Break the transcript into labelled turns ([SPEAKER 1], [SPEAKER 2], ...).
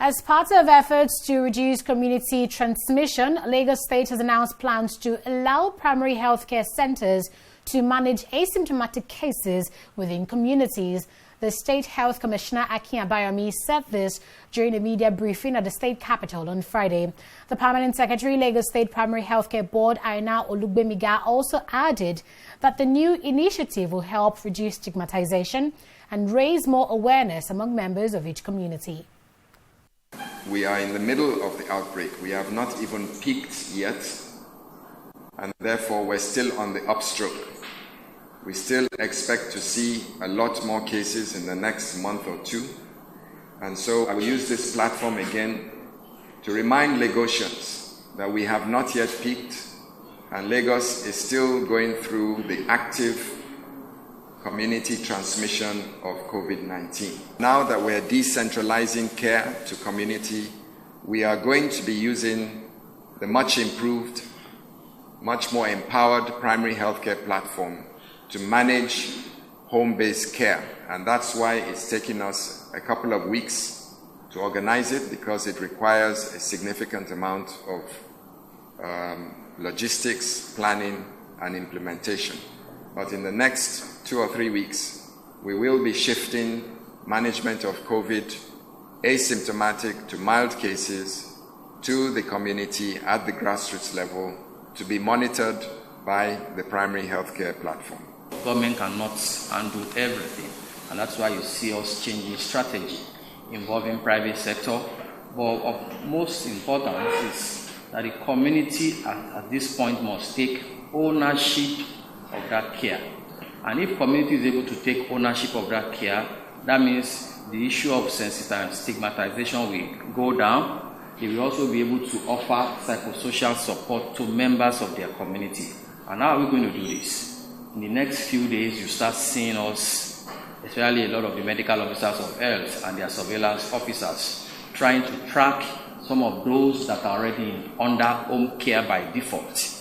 [SPEAKER 1] As part of efforts to reduce community transmission, Lagos State has announced plans to allow primary healthcare centers to manage asymptomatic cases within communities. The State Health Commissioner, Akin Abayomi, said this during a media briefing at the state capital on Friday. The Permanent Secretary, Lagos State Primary Healthcare Board, Aina Olugbemiga, also added that the new initiative will help reduce stigmatization and raise more awareness among members of each community.
[SPEAKER 2] We are in the middle of the outbreak. We have not even peaked yet, and therefore we're still on the upstroke. We still expect to see a lot more cases in the next month or two. And so I will use this platform again to remind Lagosians that we have not yet peaked, and Lagos is still going through the active community transmission of COVID-19. Now that we're decentralizing care to community, we are going to be using the much improved, much more empowered primary healthcare platform to manage home-based care. And that's why it's taken us a couple of weeks to organize it, because it requires a significant amount of logistics, planning, and implementation. But in the next 2 or 3 weeks, we will be shifting management of COVID, asymptomatic to mild cases, to the community at the grassroots level to be monitored by the primary healthcare platform.
[SPEAKER 3] Government cannot handle everything, and that's why you see us changing strategy involving private sector. But of most importance is that the community at this point must take ownership of that care. And if community is able to take ownership of that care, that means the issue of stigmatization will go down. They will also be able to offer psychosocial support to members of their community. And how are we going to do this? In the next few days, you start seeing us, especially a lot of the medical officers of health and their surveillance officers, trying to track some of those that are already under home care by default.